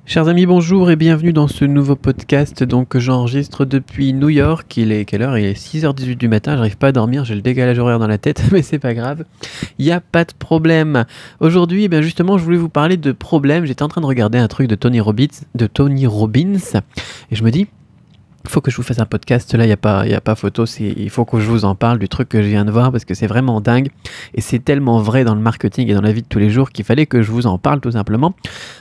Chers amis, bonjour et bienvenue dans ce nouveau podcast que j'enregistre depuis New York. Il est quelle heure? Il est 6h18 du matin, j'arrive pas à dormir, j'ai le décalage horaire dans la tête, mais c'est pas grave. Il n'y a pas de problème. Aujourd'hui, justement, je voulais vous parler de problèmes. J'étais en train de regarder un truc de Tony Robbins, et je me dis, il faut que je vous fasse un podcast, là il y a pas photo, il faut que je vous en parle du truc que je viens de voir parce que c'est vraiment dingue et c'est tellement vrai dans le marketing et dans la vie de tous les jours qu'il fallait que je vous en parle tout simplement.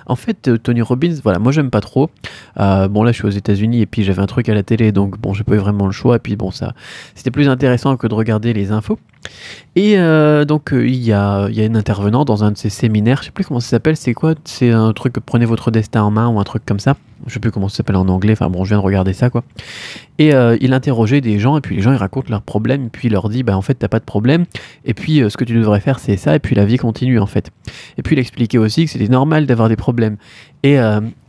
En fait, Tony Robbins, voilà, moi j'aime pas trop. Bon là je suis aux États-Unis et puis j'avais un truc à la télé donc bon j'ai pas eu vraiment le choix et puis bon ça c'était plus intéressant que de regarder les infos. Et il y a une intervenante dans un de ces séminaires, je sais plus comment ça s'appelle, c'est quoi? C'est un truc que prenez votre destin en main ou un truc comme ça. Je sais plus comment ça s'appelle en anglais, enfin bon je viens de regarder ça quoi. Et il interrogeait des gens et puis les gens ils racontent leurs problèmes et puis il leur dit en fait t'as pas de problème et puis ce que tu devrais faire c'est ça et puis la vie continue en fait. Et puis il expliquait aussi que c'était normal d'avoir des problèmes. Et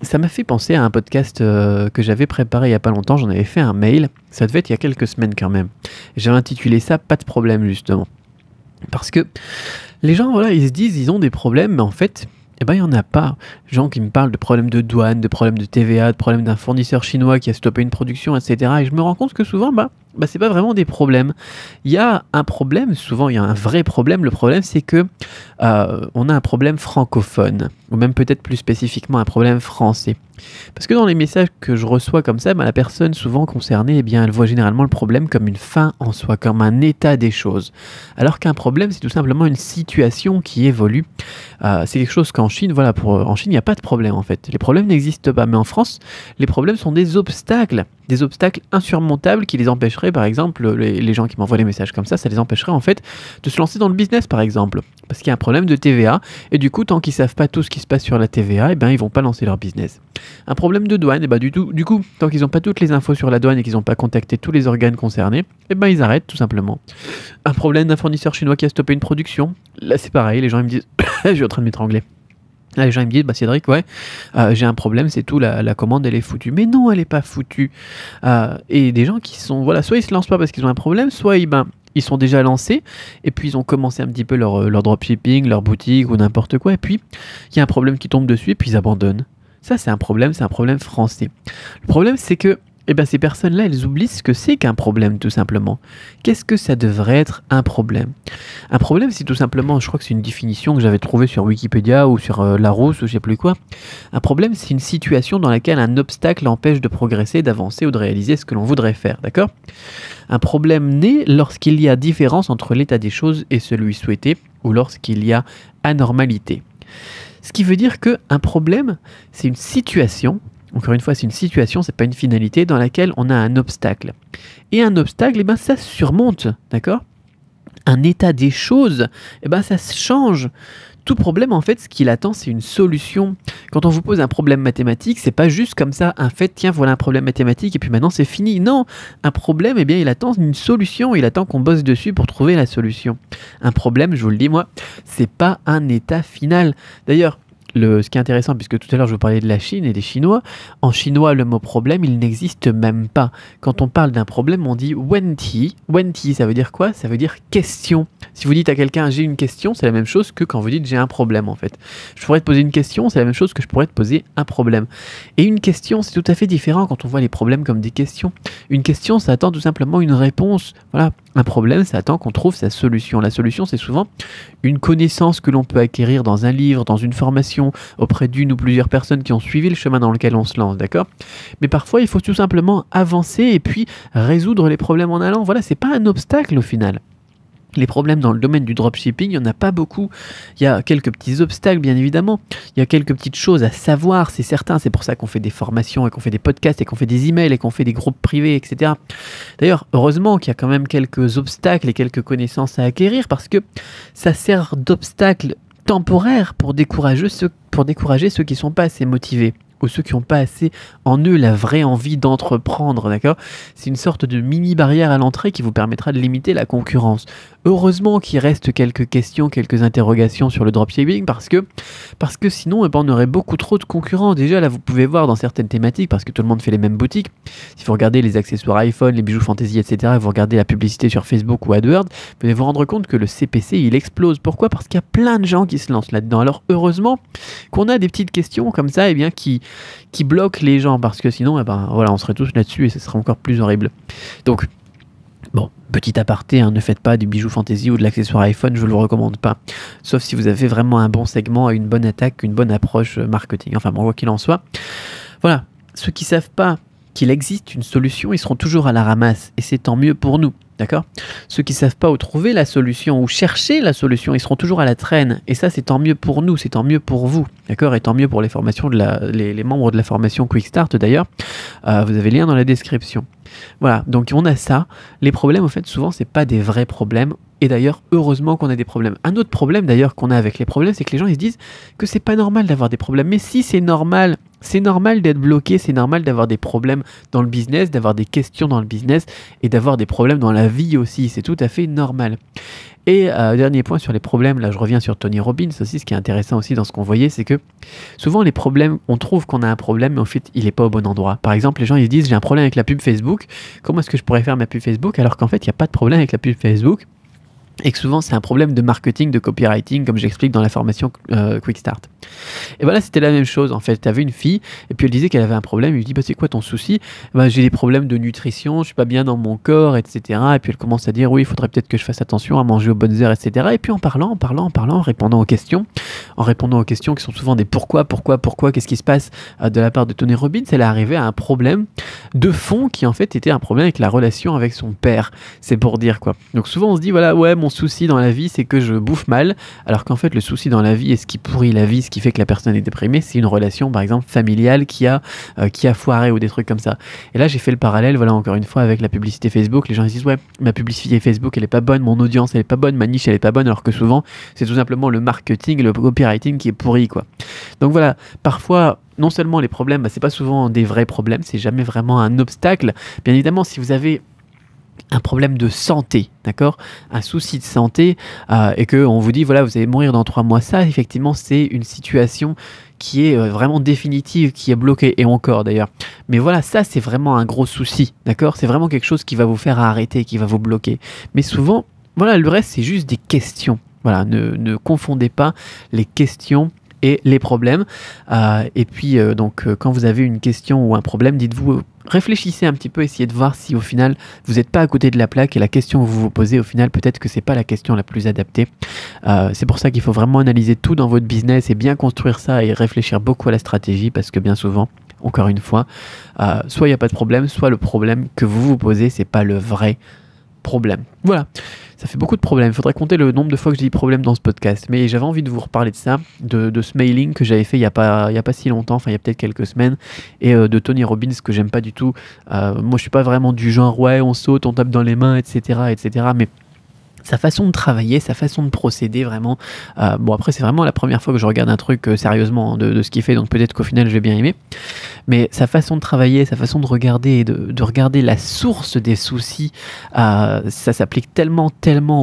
ça m'a fait penser à un podcast que j'avais préparé il y a pas longtemps, j'en avais fait un mail, ça devait être il y a quelques semaines quand même. J'avais intitulé ça pas de problème justement. Parce que les gens voilà ils se disent ils ont des problèmes mais en fait il n'y en a pas. Gens qui me parlent de problèmes de douane, de problèmes de TVA, de problèmes d'un fournisseur chinois qui a stoppé une production, etc. Et je me rends compte que souvent, c'est pas vraiment des problèmes. Il y a un problème, souvent il y a un vrai problème. Le problème, c'est que on a un problème francophone, ou même peut-être plus spécifiquement un problème français. Parce que dans les messages que je reçois comme ça, la personne souvent concernée, elle voit généralement le problème comme une fin en soi, comme un état des choses. Alors qu'un problème, c'est tout simplement une situation qui évolue. C'est quelque chose qu'en Chine, en Chine, il n'y a pas de problème en fait. Les problèmes n'existent pas. Mais en France, les problèmes sont des obstacles insurmontables qui les empêcheraient, par exemple, les gens qui m'envoient des messages comme ça les empêcherait en fait de se lancer dans le business, par exemple. Parce qu'il y a un problème de TVA, et du coup, tant qu'ils savent pas tout ce qui se passe sur la TVA, ils vont pas lancer leur business. Un problème de douane, du coup, tant qu'ils n'ont pas toutes les infos sur la douane et qu'ils n'ont pas contacté tous les organes concernés, ils arrêtent tout simplement. Un problème d'un fournisseur chinois qui a stoppé une production, là c'est pareil, les gens ils me disent, je suis en train de m'étrangler. Là, les gens ils me disent, Cédric, j'ai un problème, c'est tout, la commande elle est foutue. Mais non, elle est pas foutue. Et des gens qui sont, soit ils se lancent pas parce qu'ils ont un problème, soit ils sont déjà lancés, et puis ils ont commencé un petit peu leur dropshipping, leur boutique ou n'importe quoi, et puis il y a un problème qui tombe dessus, et puis ils abandonnent. Ça, c'est un problème français. Le problème, c'est que ces personnes-là, elles oublient ce que c'est qu'un problème, tout simplement. Qu'est-ce que ça devrait être un problème? Un problème, c'est tout simplement, je crois que c'est une définition que j'avais trouvée sur Wikipédia ou sur Larousse ou je sais plus quoi. Un problème, c'est une situation dans laquelle un obstacle empêche de progresser, d'avancer ou de réaliser ce que l'on voudrait faire, d'accord? Un problème naît lorsqu'il y a différence entre l'état des choses et celui souhaité ou lorsqu'il y a anormalité. Ce qui veut dire qu'un problème, c'est une situation, encore une fois, c'est une situation, c'est pas une finalité, dans laquelle on a un obstacle. Et un obstacle, ça se surmonte, d'accord? Un état des choses, ça se change. Tout problème, en fait, ce qu'il attend, c'est une solution. Quand on vous pose un problème mathématique, c'est pas juste comme ça, un fait, tiens, voilà un problème mathématique, et puis maintenant c'est fini. Non, un problème, il attend une solution, il attend qu'on bosse dessus pour trouver la solution. Un problème, je vous le dis, moi, c'est pas un état final. D'ailleurs, ce qui est intéressant, puisque tout à l'heure je vous parlais de la Chine et des Chinois, en chinois le mot problème il n'existe même pas. Quand on parle d'un problème on dit wenti. Wenti ça veut dire quoi? Ça veut dire question. Si vous dites à quelqu'un j'ai une question, c'est la même chose que quand vous dites j'ai un problème en fait. Je pourrais te poser une question, c'est la même chose que je pourrais te poser un problème. Et une question c'est tout à fait différent quand on voit les problèmes comme des questions. Une question ça attend tout simplement une réponse. Voilà. Un problème ça attend qu'on trouve sa solution. La solution c'est souvent une connaissance que l'on peut acquérir dans un livre, dans une formation, auprès d'une ou plusieurs personnes qui ont suivi le chemin dans lequel on se lance, d'accord? Mais parfois, il faut tout simplement avancer et puis résoudre les problèmes en allant. Voilà, c'est pas un obstacle au final. Les problèmes dans le domaine du dropshipping, il n'y en a pas beaucoup. Il y a quelques petits obstacles, bien évidemment. Il y a quelques petites choses à savoir, c'est certain. C'est pour ça qu'on fait des formations et qu'on fait des podcasts et qu'on fait des emails et qu'on fait des groupes privés, etc. D'ailleurs, heureusement qu'il y a quand même quelques obstacles et quelques connaissances à acquérir parce que ça sert d'obstacle temporaire pour décourager ceux qui ne sont pas assez motivés. ou ceux qui n'ont pas assez en eux la vraie envie d'entreprendre, d'accord ? C'est une sorte de mini barrière à l'entrée qui vous permettra de limiter la concurrence. Heureusement qu'il reste quelques questions, quelques interrogations sur le dropshipping parce que sinon on aurait beaucoup trop de concurrents. Déjà là vous pouvez voir dans certaines thématiques, parce que tout le monde fait les mêmes boutiques, si vous regardez les accessoires iPhone, les bijoux fantasy, etc., et vous regardez la publicité sur Facebook ou AdWords, vous allez vous rendre compte que le CPC il explose. Pourquoi ? Parce qu'il y a plein de gens qui se lancent là-dedans. Alors heureusement qu'on a des petites questions comme ça, et bien qui qui bloque les gens, parce que sinon, eh ben, voilà, on serait tous là-dessus et ce serait encore plus horrible. Donc, bon, petit aparté, ne faites pas du bijou fantasy ou de l'accessoire iPhone, je ne le recommande pas. Sauf si vous avez vraiment un bon segment, une bonne attaque, une bonne approche marketing. Enfin bon, quoi qu'il en soit. Voilà, ceux qui ne savent pas qu'il existe une solution, ils seront toujours à la ramasse. Et c'est tant mieux pour nous, d'accord ? Ceux qui ne savent pas où trouver la solution, ou chercher la solution, ils seront toujours à la traîne. Et ça, c'est tant mieux pour nous, c'est tant mieux pour vous, d'accord ? Et tant mieux pour les formations les membres de la formation Quick Start d'ailleurs. Vous avez le lien dans la description. Voilà, donc on a ça. Les problèmes, en fait, souvent, c'est pas des vrais problèmes. Et d'ailleurs, heureusement qu'on a des problèmes. Un autre problème, d'ailleurs, qu'on a avec les problèmes, c'est que les gens, ils se disent que c'est pas normal d'avoir des problèmes. Mais si, c'est normal. C'est normal d'être bloqué, c'est normal d'avoir des problèmes dans le business, d'avoir des questions dans le business et d'avoir des problèmes dans la vie aussi. C'est tout à fait normal. Et dernier point sur les problèmes, là je reviens sur Tony Robbins aussi, ce qui est intéressant aussi dans ce qu'on voyait, c'est que souvent les problèmes, on trouve qu'on a un problème, mais en fait il n'est pas au bon endroit. Par exemple, les gens ils disent j'ai un problème avec la pub Facebook, comment est-ce que je pourrais faire ma pub Facebook alors qu'en fait il n'y a pas de problème avec la pub Facebook et que souvent c'est un problème de marketing, de copywriting, comme j'explique dans la formation Quick Start. Et voilà, c'était la même chose en fait. Tu avais une fille et puis elle disait qu'elle avait un problème. Il lui dit bah, c'est quoi ton souci ? Bah, j'ai des problèmes de nutrition, je suis pas bien dans mon corps, etc. Et puis elle commence à dire oui, il faudrait peut-être que je fasse attention à manger aux bonnes heures, etc. Et puis en parlant, en répondant aux questions qui sont souvent des pourquoi, qu'est-ce qui se passe de la part de Tony Robbins, elle est arrivée à un problème de fond qui en fait était un problème avec la relation avec son père. C'est pour dire quoi. Donc souvent on se dit voilà, ouais, mon souci dans la vie c'est que je bouffe mal, alors qu'en fait le souci dans la vie et ce qui pourrit la vie, ce qui fait que la personne est déprimée, c'est une relation par exemple familiale qui a foiré ou des trucs comme ça. Et là j'ai fait le parallèle, voilà, encore une fois avec la publicité Facebook. Les gens ils disent ouais, ma publicité Facebook elle est pas bonne, mon audience elle est pas bonne, ma niche elle est pas bonne, alors que souvent c'est tout simplement le marketing, le copywriting qui est pourri quoi. Donc voilà, parfois non seulement les problèmes, c'est pas souvent des vrais problèmes, c'est jamais vraiment un obstacle. Bien évidemment, si vous avez un problème de santé, d'accord, un souci de santé, et qu'on vous dit voilà vous allez mourir dans 3 mois, ça effectivement c'est une situation qui est vraiment définitive, qui est bloquée, et encore d'ailleurs. Mais voilà, ça c'est vraiment un gros souci, d'accord, c'est vraiment quelque chose qui va vous faire arrêter, qui va vous bloquer. Mais souvent, voilà, le reste c'est juste des questions. Voilà, ne confondez pas les questions et les problèmes. Et puis, quand vous avez une question ou un problème, dites-vous, réfléchissez un petit peu, essayez de voir si au final, vous n'êtes pas à côté de la plaque et la question que vous vous posez, au final, peut-être que c'est pas la question la plus adaptée. C'est pour ça qu'il faut vraiment analyser tout dans votre business et bien construire ça et réfléchir beaucoup à la stratégie, parce que bien souvent, encore une fois, soit il n'y a pas de problème, soit le problème que vous vous posez, c'est pas le vrai problème. Voilà, ça fait beaucoup de problèmes. Il faudrait compter le nombre de fois que je dis problème dans ce podcast. Mais j'avais envie de vous reparler de ça, de ce mailing que j'avais fait il y a pas si longtemps, enfin il y a peut-être quelques semaines, et de Tony Robbins que j'aime pas du tout. Moi je suis pas vraiment du genre ouais on saute, on tape dans les mains, etc. Mais sa façon de travailler, sa façon de procéder vraiment, bon après c'est vraiment la première fois que je regarde un truc sérieusement de ce qu'il fait, donc peut-être qu'au final je vais bien aimer, mais sa façon de travailler, sa façon de regarder et de regarder la source des soucis, ça s'applique tellement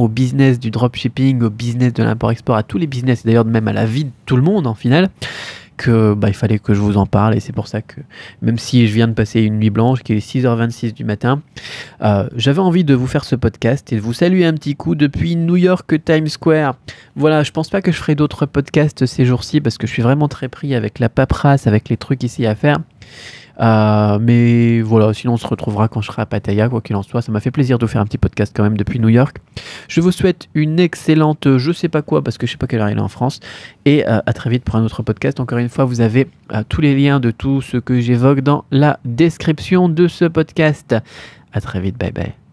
au business du dropshipping, au business de l'import-export, à tous les business, et d'ailleurs même à la vie de tout le monde en final, que il fallait que je vous en parle. Et c'est pour ça que même si je viens de passer une nuit blanche qui est 6h26 du matin, j'avais envie de vous faire ce podcast et de vous saluer un petit coup depuis New York Times Square. Voilà, je pense pas que je ferai d'autres podcasts ces jours-ci parce que je suis vraiment très pris avec la paperasse, avec les trucs ici à faire. Mais voilà, sinon on se retrouvera quand je serai à Pattaya, quoi qu'il en soit. Ça m'a fait plaisir de vous faire un petit podcast quand même depuis New York. Je vous souhaite une excellente je sais pas quoi, parce que je sais pas quelle heure il est en France, et à très vite pour un autre podcast. Encore une fois, vous avez tous les liens de tout ce que j'évoque dans la description de ce podcast. À très vite, bye bye.